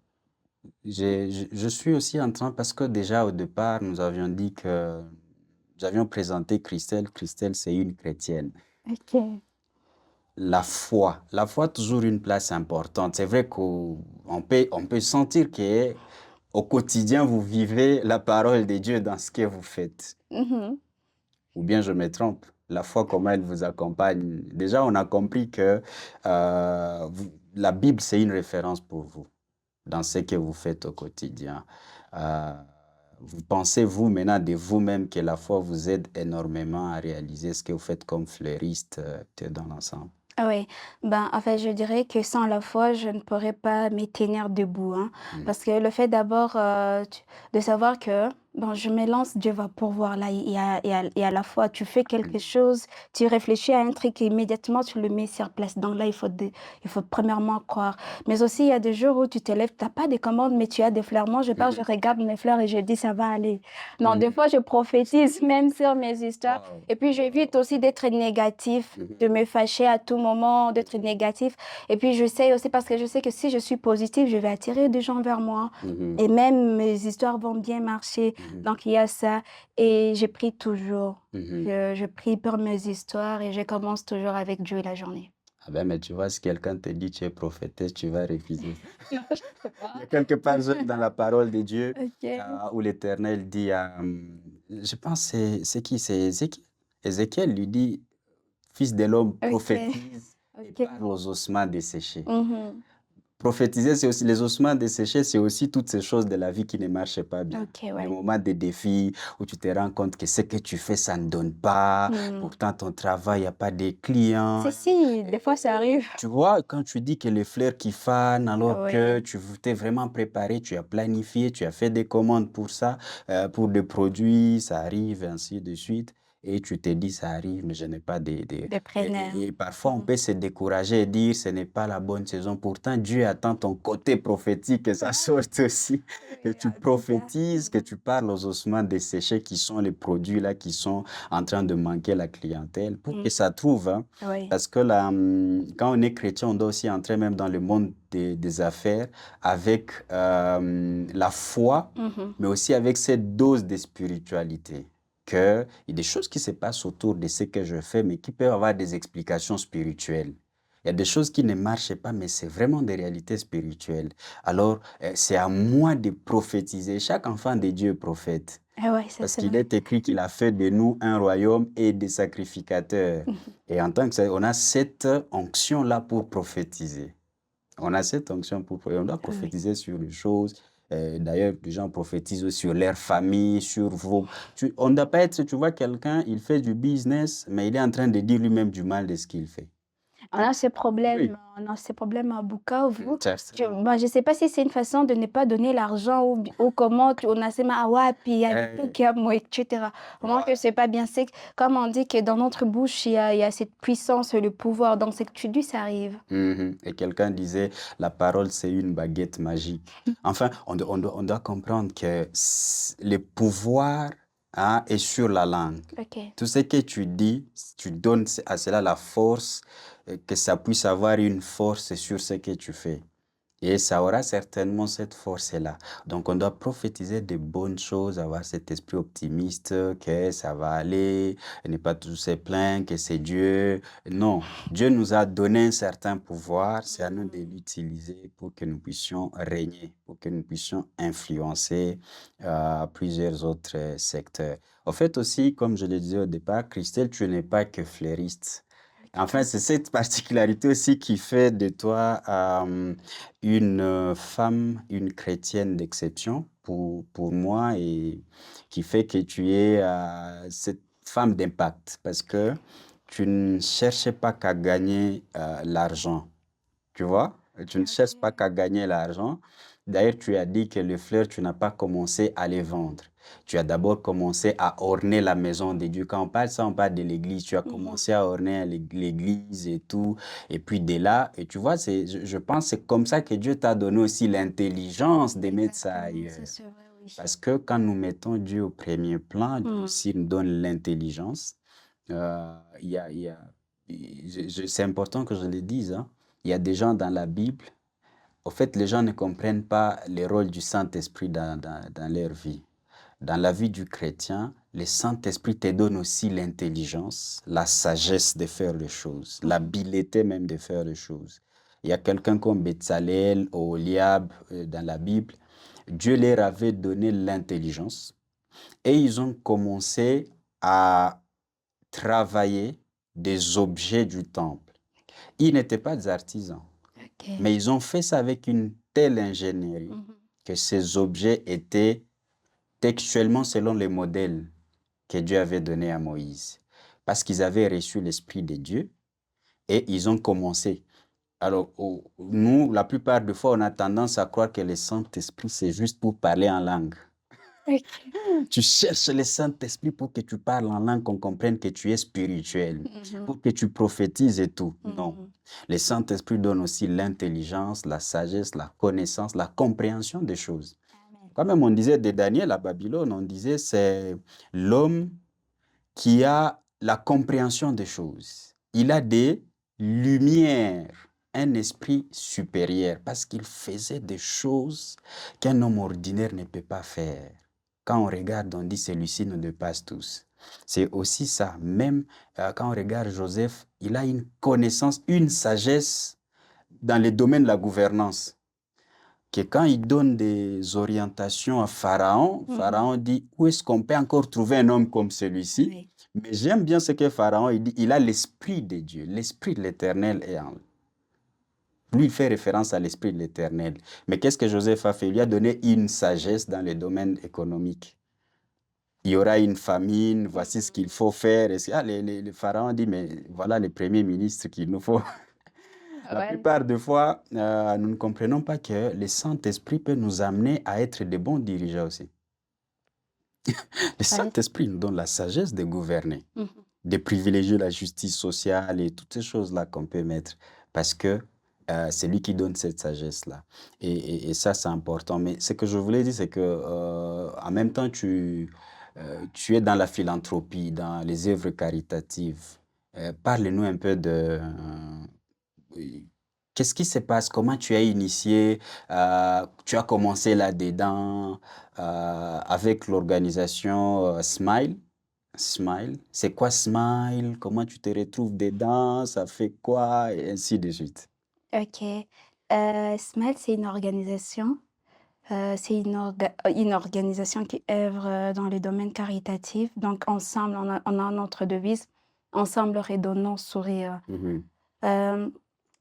Je suis aussi en train, parce que déjà au départ, nous avions dit que nous avions présenté Christelle. Christelle, c'est une chrétienne. Ok. La foi a toujours une place importante. C'est vrai qu'on peut sentir que au quotidien, vous vivez la parole de Dieu dans ce que vous faites. Mhm. Ou bien je me trompe. La foi, comment elle vous accompagne. Déjà, on a compris que la Bible, c'est une référence pour vous dans ce que vous faites au quotidien. Euh, Vous pensez, vous, maintenant, de vous-même, que la foi vous aide énormément à réaliser ce que vous faites comme fleuriste dans l'ensemble. Ah oui, ben, en fait, je dirais que sans la foi, je ne pourrais pas me tenir debout, hein. Mm. Parce que le fait d'abord de savoir que, bon, je me lance, Dieu va pourvoir là, et à la fois, tu fais quelque Mm. chose, tu réfléchis à un truc et immédiatement, tu le mets sur place. Donc là, il faut premièrement croire. Mais aussi, il y a des jours où tu te lèves, tu n'as pas de commande, mais tu as des fleurs. Moi, je pars, je Mhm. regarde mes fleurs et je dis, ça va aller. Non, des Mhm. fois, je prophétise même sur mes histoires. Wow. Et puis, j'évite aussi d'être négatif, de Mhm. me fâcher à tout moment, d'être négatif. Et puis, je sais aussi, parce que je sais que si je suis positive, je vais attirer des gens vers moi. Mhm. Et même mes histoires vont bien marcher. Mhm. Donc, il y a ça. Et je prie toujours. Mhm. Je prie pour mes histoires et je commence toujours avec Dieu la journée. Ah ben, mais tu vois, si quelqu'un te dit tu es prophétesse, tu vas refuser. Non, je sais Il y pas. a quelque part dans la parole de Dieu Ok. où l'Éternel dit je pense c'est qui? C'est qui? Ézéchiel lui dit, Fils de l'homme, Ok. prophétise et Ok. parle aux ossements desséchés. Mhm. Prophétiser, c'est aussi les ossements desséchés, c'est aussi toutes ces choses de la vie qui ne marchent pas bien. Ok, Les ouais. moments de défi où tu te rends compte que ce que tu fais, ça ne donne pas. Hmm. Pourtant, ton travail, il n'y a pas de clients. Si, des fois ça arrive. Tu vois, quand tu dis que les fleurs qui fanent, alors que Ouais. tu t'es vraiment préparé, tu as planifié, tu as fait des commandes pour ça, pour des produits, ça arrive, ainsi de suite. Et tu te dis, ça arrive, mais je n'ai pas de... Des preneurs. Et parfois, on peut se décourager et dire, ce n'est pas la bonne saison. Pourtant, Dieu attend ton côté prophétique que ça sorte aussi, que Oui, tu en tout cas. prophétises, que tu parles aux ossements desséchés qui sont les produits là qui sont en train de manquer la clientèle pour que Mhm. ça trouve, hein. Oui. Parce que quand on est chrétien, on doit aussi entrer même dans le monde des affaires avec la foi, Mhm. mais aussi avec cette dose de spiritualité. Il y a des choses qui se passent autour de ce que je fais, mais qui peuvent avoir des explications spirituelles. Il y a des choses qui ne marchent pas, mais c'est vraiment des réalités spirituelles. Alors, c'est à moi de prophétiser. Chaque enfant de Dieu est prophète. Ah ouais, ça Parce c'est qu'il vrai. est écrit qu'il a fait de nous un royaume et des sacrificateurs. Mhm. Et en tant que ça, on a cette onction-là pour prophétiser. On a cette onction on doit Oui. prophétiser sur les choses. D'ailleurs, les gens prophétisent sur leur famille, sur vos... on ne doit pas être, tu vois, quelqu'un, il fait du business, mais il est en train de dire lui-même du mal de ce qu'il fait. Oui. On a ces problèmes à Bukavu. Ça, Bah, je sais pas si c'est une façon de ne pas donner l'argent ou comment on a ces wapi, il y a euh, tout qui a moi, etc. Vraiment que c'est pas bien. C'est comme on dit que dans notre bouche, il y a cette puissance, le pouvoir. Donc, c'est que tu dis, ça arrive. Et quelqu'un disait, la parole, c'est une baguette magique. Enfin, on doit comprendre que le pouvoir est sur la langue. Ok. Tout ce que tu dis, tu donnes à cela la force, que ça puisse avoir une force sur ce que tu fais. Et ça aura certainement cette force-là. Donc, on doit prophétiser de bonnes choses, avoir cet esprit optimiste, que ça va aller, et ne pas tous se plaindre, que c'est Dieu. Non, Dieu nous a donné un certain pouvoir, c'est à nous de l'utiliser pour que nous puissions régner, pour que nous puissions influencer plusieurs autres secteurs. En fait aussi, comme je le disais au départ, Christelle, tu n'es pas que fleuriste. Enfin, c'est cette particularité aussi qui fait de toi une femme, une chrétienne d'exception pour moi et qui fait que tu es cette femme d'impact parce que tu ne cherches pas qu'à gagner l'argent, tu vois? Tu ne cherches pas qu'à gagner l'argent. D'ailleurs, tu as dit que les fleurs, tu n'as pas commencé à les vendre. Tu as d'abord commencé à orner la maison de Dieu. Quand on parle ça, on parle de l'église. Tu as commencé à orner l'église et tout. Et puis de là, et tu vois, je pense que c'est comme ça que Dieu t'a donné aussi l'intelligence de mettre ça Exactement, ça ailleurs. c'est vrai, oui. Parce que quand nous mettons Dieu au premier plan, Dieu Hmm. aussi nous donne l'intelligence. Il y a, c'est important que je le dise, hein. Il y a des gens dans la Bible, au fait, les gens ne comprennent pas le rôle du Saint-Esprit dans leur vie. Dans la vie du chrétien, le Saint-Esprit te donne aussi l'intelligence, la sagesse de faire les choses, l'habileté même de faire les choses. Il y a quelqu'un comme Bezalel, Oholiab dans la Bible. Dieu leur avait donné l'intelligence et ils ont commencé à travailler des objets du temple. Ils n'étaient pas des artisans, Ok. mais ils ont fait ça avec une telle ingénierie que ces objets étaient textuellement selon les modèles que Dieu avait donnés à Moïse. Parce qu'ils avaient reçu l'Esprit de Dieu et ils ont commencé. Alors, nous, la plupart des fois, on a tendance à croire que le Saint-Esprit, c'est juste pour parler en langue. Ok. Tu cherches le Saint-Esprit pour que tu parles en langue, qu'on comprenne que tu es spirituel, pour que tu prophétises et tout. Non. Le Saint-Esprit donne aussi l'intelligence, la sagesse, la connaissance, la compréhension des choses. Quand même, on disait de Daniel à Babylone, on disait c'est l'homme qui a la compréhension des choses. Il a des lumières, un esprit supérieur, parce qu'il faisait des choses qu'un homme ordinaire ne peut pas faire. Quand on regarde, on dit celui-ci nous dépasse tous. C'est aussi ça. Même quand on regarde Joseph, il a une connaissance, une sagesse dans le domaine de la gouvernance. Que quand il donne des orientations à Pharaon, Pharaon dit, où est-ce qu'on peut encore trouver un homme comme celui-ci? Oui. Mais j'aime bien ce que Pharaon il dit, il a l'esprit de Dieu, l'esprit de l'Éternel est en lui. Lui, il fait référence à l'esprit de l'Éternel. Mais qu'est-ce que Joseph a fait? Il lui a donné une sagesse dans le domaine économique. Il y aura une famine, voici ce qu'il faut faire. Et le Pharaon dit, mais voilà le premier ministre qu'il nous faut. La Ouais. plupart des fois, nous ne comprenons pas que le Saint-Esprit peut nous amener à être de bons dirigeants aussi. Le Saint-Esprit nous donne la sagesse de gouverner, de privilégier la justice sociale et toutes ces choses-là qu'on peut mettre, parce que c'est lui qui donne cette sagesse-là. Et ça, c'est important. Mais ce que je voulais dire, c'est que en même temps, tu es dans la philanthropie, dans les œuvres caritatives. Parle-nous un peu de qu'est-ce qui se passe? Comment tu as initié? Tu as commencé là-dedans avec l'organisation Smile. Smile. C'est quoi Smile? Comment tu te retrouves dedans? Ça fait quoi? Et ainsi de suite. Ok. Smile, c'est une organisation. C'est une organisation qui œuvre dans le domaine caritatif. Donc, ensemble, on a notre devise. Ensemble, redonnons sourire. Mhm. Euh,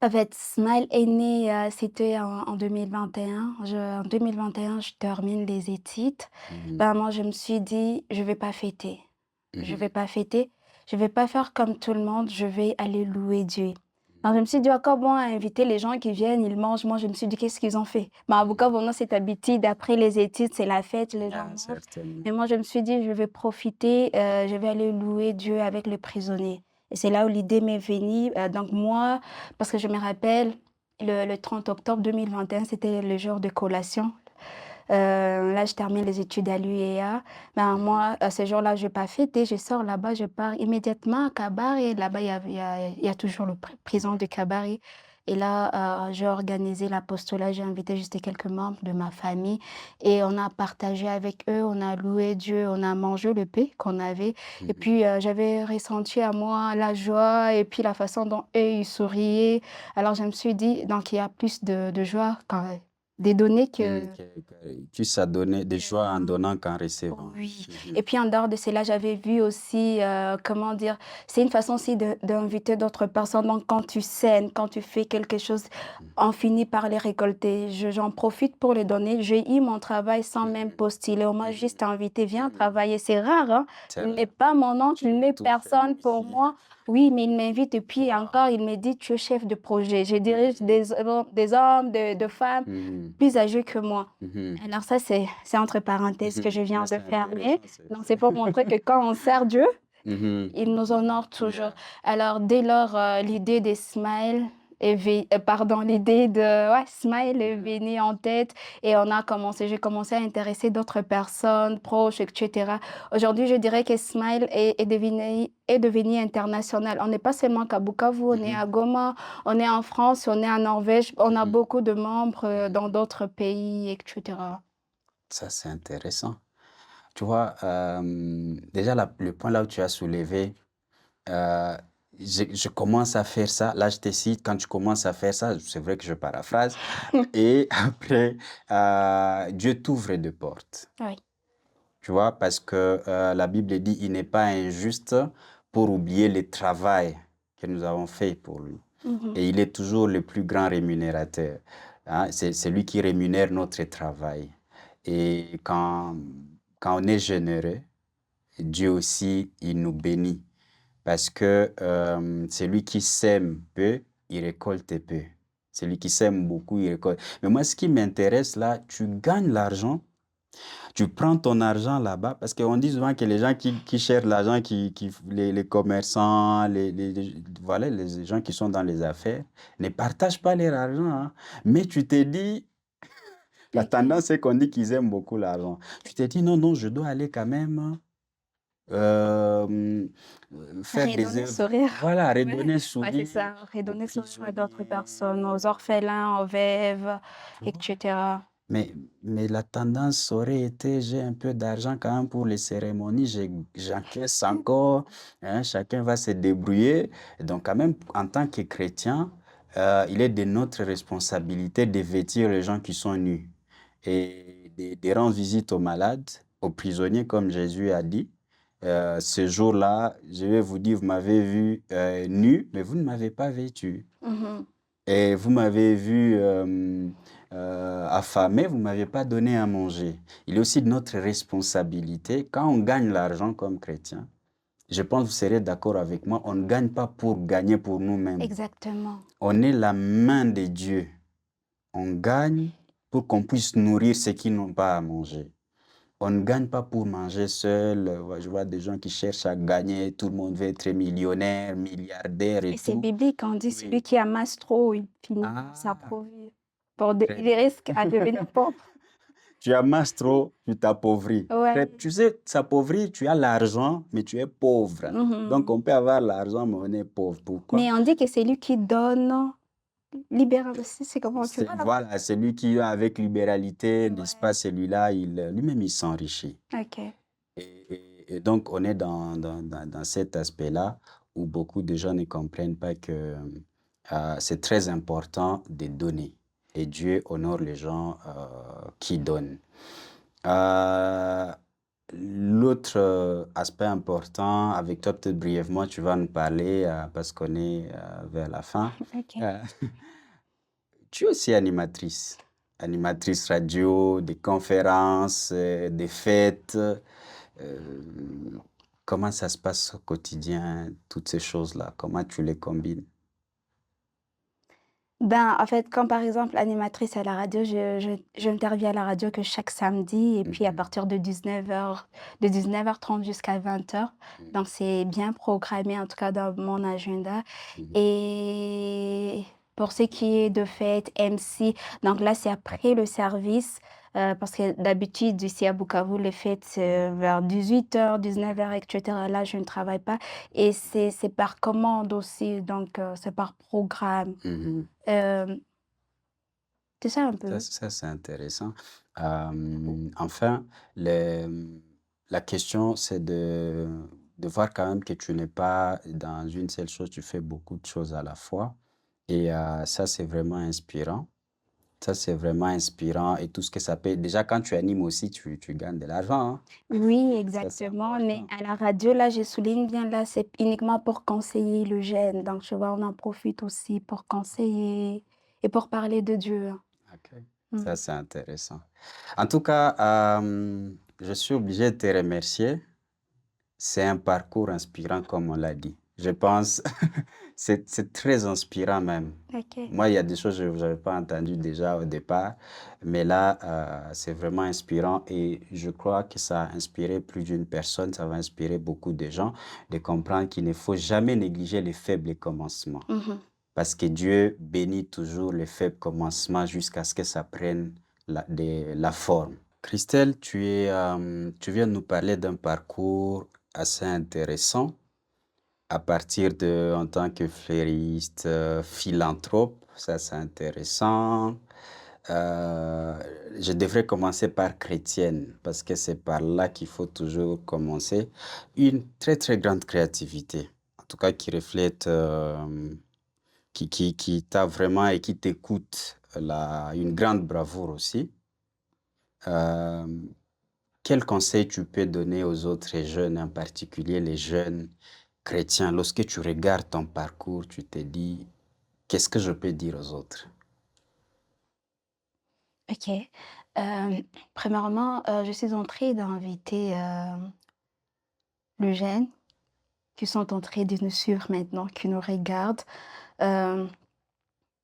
En fait, Smile est né, c'était en 2021. En 2021, je termine les études. Mhm, Ben, moi, je me suis dit: «Je vais pas fêter. Je mhm, vais pas fêter. Je vais pas faire comme tout le monde, je vais aller louer Dieu». Alors je me suis dit: «À quoi bon inviter les gens qui viennent, ils mangent». Moi, je me suis dit: «Qu'est-ce qu'ils ont fait?» Ben, à mhm. Bukavu, on a cette habitude, après les études, c'est la fête, les gens Ah, mangent. certainement. Mais moi, je me suis dit: «Je vais profiter, je vais aller louer Dieu avec les prisonniers». Et c'est là où l'idée m'est venue, donc moi, parce que je me rappelle, le 30 octobre 2021, c'était le jour de collation. Là, je termine les études à l'UEA. Ben, moi, ce jour-là, je vais pas fêter, je sors là-bas, je pars immédiatement à Kabare. Là-bas, il y a toujours le prison de Kabare. Et là, j'ai organisé l'apostolat, j'ai invité juste quelques membres de ma famille et on a partagé avec eux, on a loué Dieu, on a mangé le pain qu'on avait. Et Mhm. puis, j'avais ressenti à moi la joie et puis la façon dont eux, ils souriaient. Alors, je me suis dit, donc il y a plus de joie quand des données que Tu s'as donné des que joies en donnant qu'en recevant. oui. Mhm, Et puis en dehors de cela, j'avais vu aussi, comment dire? C'est une façon aussi d'inviter d'autres personnes. Donc quand tu scènes, quand tu fais quelque chose, on finit par les récolter. J'en profite pour les donner. J'ai eu mon travail sans même mhm, postuler. On m'a mhm, juste invité: «Viens mhm. travailler». C'est rare, hein. C'est Il vrai. met pas mon nom, Tu il met tout fait personne pour aussi. moi. Oui, mais il m'invite et puis Wow. encore, il me dit: «Tu es chef de projet». Je dirige Mhm, des hommes, de femmes mhm, plus âgés que moi. mhm, Alors ça, c'est entre parenthèses que mhm. je viens Ah, de c'est fermer. intéressant. Donc c'est pour montrer que quand on sert Dieu, Mhm. il nous honore toujours. Yeah. Alors dès lors, l'idée des Smile l'idée de ouais, Smile est Yeah. venue en tête et j'ai commencé à intéresser d'autres personnes proches et cetera. Aujourd'hui, je dirais que Smile est devenu international. On n'est pas seulement qu'à Bukavu, on est Mhm, à Goma, on est en France, on est en Norvège, on a mhm, beaucoup de membres, mhm. dans d'autres pays et cetera. Ça, c'est intéressant. Tu vois, déjà, le point là où tu as soulevé, euh, je commence à faire ça. Là, je te cite, quand tu commences à faire ça, c'est vrai que je paraphrase. Et après, Dieu t'ouvre des portes. Oui. Tu vois, parce que la Bible dit, il n'est pas injuste pour oublier le travail que nous avons fait pour lui. Mmh. Et il est toujours le plus grand rémunérateur. Hein. C'est lui qui rémunère notre travail. Et quand on est généreux, Dieu aussi, il nous bénit. Parce que celui qui sème peu, il récolte peu. Celui qui sème beaucoup, il récolte. Mais moi, ce qui m'intéresse là, tu gagnes l'argent, tu prends ton argent là-bas, parce qu'on dit souvent que les gens qui cherchent l'argent, les commerçants, voilà, les gens qui sont dans les affaires, ne partagent pas leur argent. Hein. Mais tu t'es dit, la OK. tendance, c'est qu'on dit qu'ils aiment beaucoup l'argent. Tu t'es dit, non, non, je dois aller quand même euh, faire des Redonner œuvres, sourire. voilà, Ouais, redonner ouais, c'est sourire ça, aux redonner sourire à d'autres prisonniers. personnes, aux orphelins, aux veuves Tu et vois? cetera. Mais, mais la tendance aurait été, j'ai un peu d'argent quand même pour les cérémonies, j'encaisse encore, hein, chacun va se débrouiller. Et donc quand même, en tant que chrétien, il est de notre responsabilité de vêtir les gens qui sont nus et de rendre visite aux malades, aux prisonniers, comme Jésus a dit. Ce jour-là, je vais vous dire, vous m'avez vu nu, mais vous ne m'avez pas vêtu. Mmh. Et vous m'avez vu affamé, vous ne m'avez pas donné à manger. Il est aussi de notre responsabilité, quand on gagne l'argent comme chrétien, je pense que vous serez d'accord avec moi, on ne gagne pas pour gagner pour nous-mêmes. Exactement. On est la main de Dieu. On gagne pour qu'on puisse nourrir ceux qui n'ont pas à manger. On ne gagne pas pour manger seul. Je vois des gens qui cherchent à gagner, tout le monde veut être millionnaire, milliardaire et Et c'est tout. biblique, on dit: «Celui Oui. qui amasse trop, il finit par Ah, s'appauvrir». Pour des très il bien. risque à devenir pauvre. Tu amasses trop, tu t'appauvris. Ouais. Tu sais, s'appauvrir, tu as l'argent, mais tu es pauvre. Donc, Mmh. on peut avoir l'argent, mais on est pauvre. Pourquoi? Mais on dit que c'est lui qui donne libéral aussi, c'est comment tu vois là? Voilà, celui qui, avec libéralité, n'est-ce pas, Ouais. celui-là, lui-même, il s'enrichit. OK. Et donc, on est dans cet aspect-là où beaucoup de gens ne comprennent pas que c'est très important de donner. Et Dieu honore les gens qui donnent. Euh, l'autre aspect important, avec toi peut-être brièvement, tu vas nous parler parce qu'on est vers la fin. OK. Euh, Tu es aussi animatrice, animatrice radio, des conférences, des fêtes. Comment ça se passe au quotidien, toutes ces choses-là? Comment tu les combines? Ben, en fait, comme par exemple animatrice à la radio, j'interviens à la radio que chaque samedi et puis à Mhm, partir de 19h, de 19h30 jusqu'à 20h. mhm, Donc c'est bien programmé en tout cas dans mon agenda. mhm, Et pour ce qui est de fête, MC, donc là c'est après le service, parce que d'habitude ici à Bukavu, les fêtes c'est vers 18h, 19h, et cetera. Là je ne travaille pas et c'est par commande aussi, donc c'est par programme. mhm. Hem, c'est ça un peu. Ça, c'est intéressant. Enfin, les- la question, c'est de voir quand même que tu n'es pas dans une seule chose, tu fais beaucoup de choses à la fois. Et ça, c'est vraiment inspirant. Ça, c'est vraiment inspirant et tout ce que ça peut. Déjà, quand tu animes aussi, tu gagnes de l'argent, hein. Oui, Ça, c'est exactement, mais important. à la radio, là, je souligne bien, là, c'est uniquement pour conseiller le jeune. Donc, tu vois, on en profite aussi pour conseiller et pour parler de Dieu, hein. OK. Mmh. Ça, c'est intéressant. En tout cas, je suis obligé de te remercier. C'est un parcours inspirant, comme on l'a dit. Je pense, c'est très inspirant même. OK. Moi, il y a des choses que je n'avais pas entendues déjà au départ, mais là, c'est vraiment inspirant et je crois que ça a inspiré plus d'une personne, ça va inspirer beaucoup de gens de comprendre qu'il ne faut jamais négliger les faibles commencements Mmh. parce que Dieu bénit toujours les faibles commencements jusqu'à ce que ça prenne la forme. Christelle, tu viens de nous parler d'un parcours assez intéressant à partir de, en tant que fleuriste, philanthrope, ça c'est intéressant. Euh, je devrais commencer par chrétienne parce que c'est par là qu'il faut toujours commencer. Une très très grande créativité, en tout cas qui reflète, qui t'a vraiment et qui t'écoute, une grande bravoure aussi. Euh, Quel conseil tu peux donner aux autres jeunes, en particulier les jeunes chrétiens, lorsque tu regardes ton parcours, tu te dis, qu'est-ce que je peux dire aux autres? OK. Premièrement, je suis en train d'inviter, les jeunes qui sont en train de nous suivre maintenant, qui nous regardent, hem,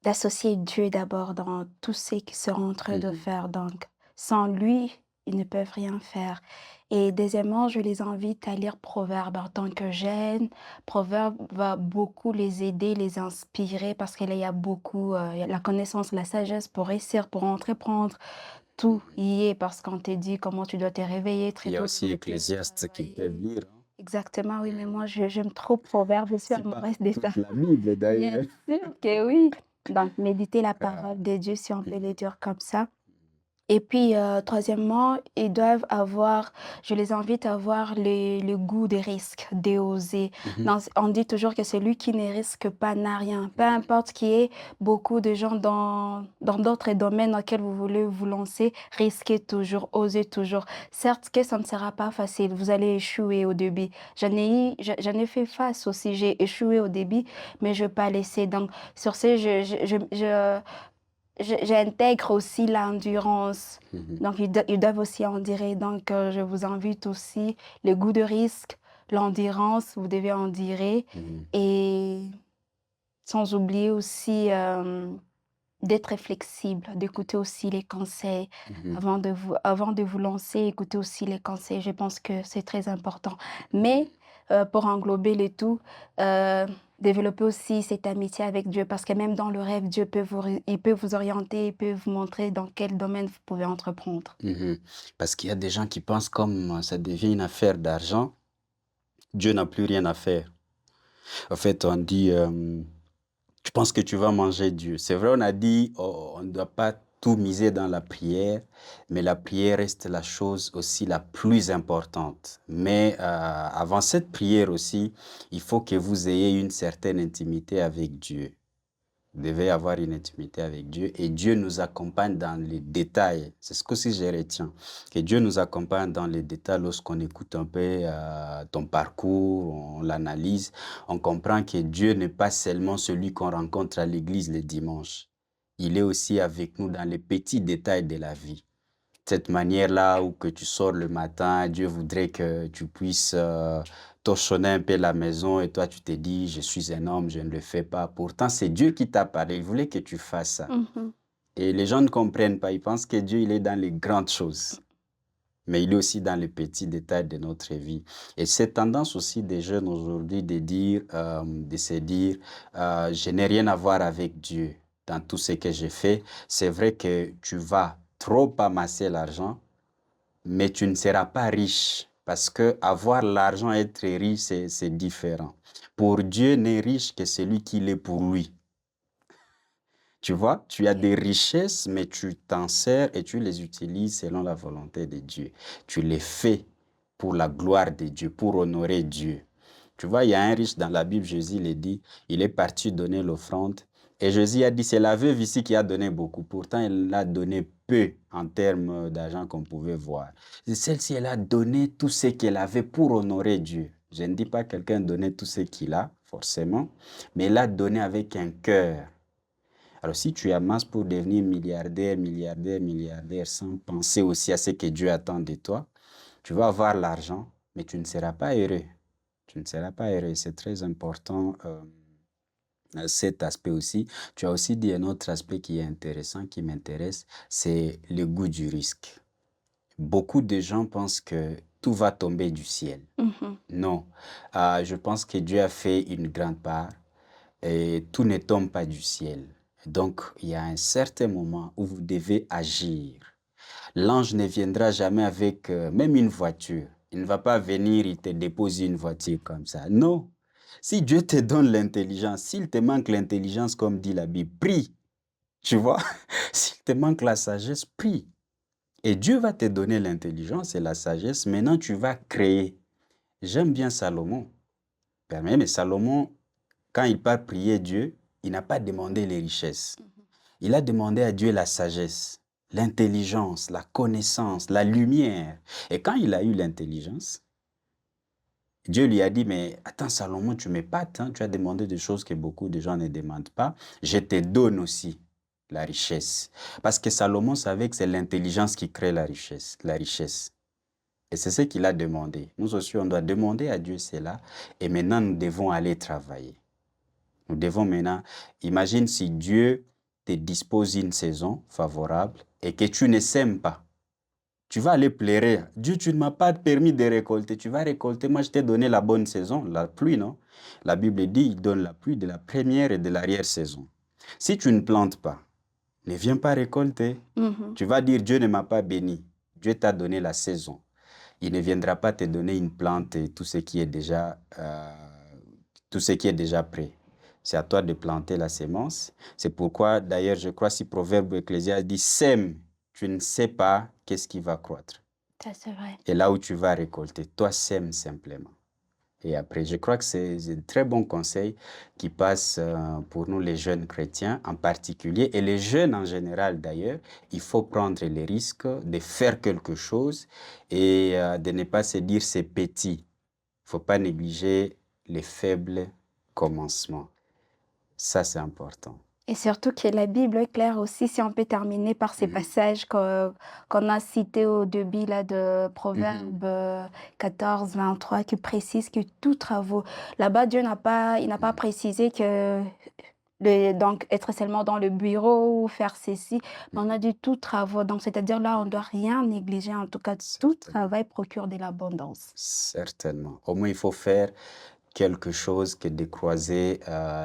d'associer Dieu d'abord dans tout ce qu'ils seront en train de Mhm, faire. Donc, sans lui, ils ne peuvent rien faire. Et deuxièmement, je les invite à lire Proverbes en tant que jeunes. Proverbes va beaucoup les aider, les inspirer parce qu'il y a beaucoup, il y a la connaissance, la sagesse pour réussir, pour entreprendre. Tout mhm. y est parce qu'on te dit comment tu dois te réveiller Il très y a tôt le aussi matin, Ecclésiaste qu'ils peuvent travailler. lire, hein. Exactement, oui, mais moi, j'aime trop Proverbes, je suis Si pas amoureuse de ça. toute la Bible Bien d'ailleurs. sûr que oui. Donc, méditer la Ah, parole de Dieu, si on peut mhm, le dire comme ça. Et puis, troisièmement, ils doivent avoir je les invite à avoir le goût des risques, d'oser. mhm, Dans on dit toujours que celui qui ne risque pas n'a rien. Peu mhm. importe qu'il y ait beaucoup de gens dans d'autres domaines auxquels vous voulez vous lancer, risquez toujours, osez toujours. Certes que ça ne sera pas facile, vous allez échouer au début. J'en ai fait face aussi, j'ai échoué au début, mais je ne vais pas laisser. Donc sur ce, j'intègre aussi l'endurance. Mhm, Donc, ils doivent aussi endurer. Donc, je vous invite aussi le goût de risque, l'endurance, vous devez endurer. mhm, Et sans oublier aussi d'être flexible, d'écouter aussi les conseils. mhm, Avant de vous lancer, écoutez aussi les conseils. Je pense que c'est très important. Mais pour englober le tout, euh, développer aussi cette amitié avec Dieu parce que même dans le rêve, Dieu peut il peut vous orienter, il peut vous montrer dans quel domaine vous pouvez entreprendre. mhm. Parce qu'il y a des gens qui pensent comme ça devient une affaire d'argent, Dieu n'a plus rien à faire. En fait, on dit, tu penses que tu vas manger Dieu. C'est vrai, on a dit, oh, on ne doit pas tout miser dans la prière, mais la prière reste la chose aussi la plus importante. Mais avant cette prière aussi, il faut que vous ayez une certaine intimité avec Dieu. Vous devez avoir une intimité avec Dieu et Dieu nous accompagne dans les détails. C'est ce que si je retiens, que Dieu nous accompagne dans les détails lorsqu'on écoute un peu ton parcours, on l'analyse, on comprend que Dieu n'est pas seulement celui qu'on rencontre à l'église le dimanche. Il est aussi avec nous dans les petits détails de la vie. Cette manière-là où que tu sors le matin, Dieu voudrait que tu puisses torchonner un peu la maison et toi tu te dis, je suis un homme, je ne le fais pas. Pourtant, c'est Dieu qui t'a parlé, il voulait que tu fasses ça. Mhm. Et les gens ne comprennent pas, ils pensent que Dieu, il est dans les grandes choses. Mais il est aussi dans les petits détails de notre vie. Et cette tendance aussi des jeunes aujourd'hui de se dire, je n'ai rien à voir avec Dieu dans tout ce que j'ai fait. C'est vrai que tu vas trop amasser l'argent, mais tu ne seras pas riche. Parce que avoir l'argent et être riche, c'est différent. Pour Dieu n'est riche que celui qui l'est pour lui. Tu vois, tu as des richesses, mais tu t'en sers et tu les utilises selon la volonté de Dieu. Tu les fais pour la gloire de Dieu, pour honorer Dieu. Tu vois, il y a un riche dans la Bible, Jésus l'a dit, il est parti donner l'offrande. Et Jésus a dit, c'est la veuve ici qui a donné beaucoup. Pourtant, elle a donné peu en termes d'argent qu'on pouvait voir. Et celle-ci, elle a donné tout ce qu'elle avait pour honorer Dieu. Je ne dis pas que quelqu'un donnait tout ce qu'il a, forcément, mais elle a donné avec un cœur. Alors, si tu amasses pour devenir milliardaire, sans penser aussi à ce que Dieu attend de toi, tu vas avoir l'argent, mais tu ne seras pas heureux. Tu ne seras pas heureux. C'est très important, cet aspect aussi. Tu as aussi dit un autre aspect qui est intéressant, qui m'intéresse, c'est le goût du risque. Beaucoup de gens pensent que tout va tomber du ciel. Mhm. Non. Je pense que Dieu a fait une grande part et tout ne tombe pas du ciel. Donc, il y a un certain moment où vous devez agir. L'ange ne viendra jamais avec même une voiture. Il ne va pas venir, il te dépose une voiture comme ça. Non. Si Dieu te donne l'intelligence, s'il te manque l'intelligence, comme dit la Bible, prie. Tu vois? S'il te manque la sagesse, prie. Et Dieu va te donner l'intelligence et la sagesse. Maintenant, tu vas créer. J'aime bien Salomon. Mais Salomon, quand il part prier Dieu, il n'a pas demandé les richesses. Il a demandé à Dieu la sagesse, l'intelligence, la connaissance, la lumière. Et quand il a eu l'intelligence, Dieu lui a dit, mais attends Salomon, tu m'épates, hein, tu as demandé des choses que beaucoup de gens ne demandent pas. Je te donne aussi la richesse. Parce que Salomon savait que c'est l'intelligence qui crée la richesse, la richesse. Et c'est ce qu'il a demandé. Nous aussi, on doit demander à Dieu cela. Et maintenant, nous devons aller travailler. Nous devons maintenant, imagine si Dieu te dispose une saison favorable et que tu ne sèmes pas. Tu vas aller pleurer. Dieu, tu ne m'as pas permis de récolter. Tu vas récolter. Moi, je t'ai donné la bonne saison, la pluie, non? La Bible dit, il donne la pluie de la première et de l'arrière-saison. Si tu ne plantes pas, ne viens pas récolter. Mhm. Tu vas dire, Dieu ne m'a pas béni. Dieu t'a donné la saison. Il ne viendra pas te donner une plante et tout ce qui est déjà prêt. C'est à toi de planter la sémence. C'est pourquoi, d'ailleurs, je crois si Proverbe Ecclésiaste dit sème, tu ne sais pas qu'est-ce qui va croître. Ça, c'est vrai. Et là où tu vas récolter, toi sème simplement. Et après, je crois que c'est un très bon conseil qui passe pour nous les jeunes chrétiens en particulier et les jeunes en général d'ailleurs. Il faut prendre les risques de faire quelque chose et de ne pas se dire c'est petit. Il ne faut pas négliger les faibles commencements. Ça, c'est important. Et surtout que la Bible est claire aussi, si on peut terminer par ces Mhm. passages qu'on a cités au début là, de Mhm. Proverbe 14, 23, qui précise que tout travaux, là-bas, Dieu il n'a pas précisé que donc être seulement dans le bureau ou faire ceci, mais on a dit tout travaux. Donc, c'est-à-dire là, on ne doit rien négliger. En tout cas, tout Certainement. travail procure de l'abondance. Certainement. Au moins, il faut faire quelque chose que de croiser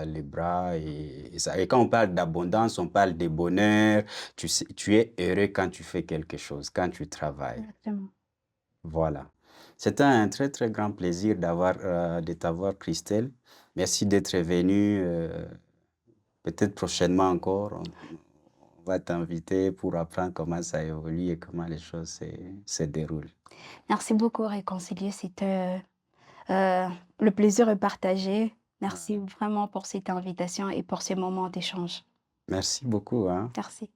les bras et ça. Et quand on parle d'abondance, on parle de bonheur. Tu sais, tu es heureux quand tu fais quelque chose, quand tu travailles. Exactement. Voilà. C'était un très, très grand plaisir de t'avoir, Christelle. Merci d'être venue. Peut-être prochainement encore, on va t'inviter pour apprendre comment ça évolue et comment les choses se déroulent. Merci beaucoup, Réconcilier. C'était le plaisir est partagé. Merci vraiment pour cette invitation et pour ces moments d'échange. Merci beaucoup, hein. Merci.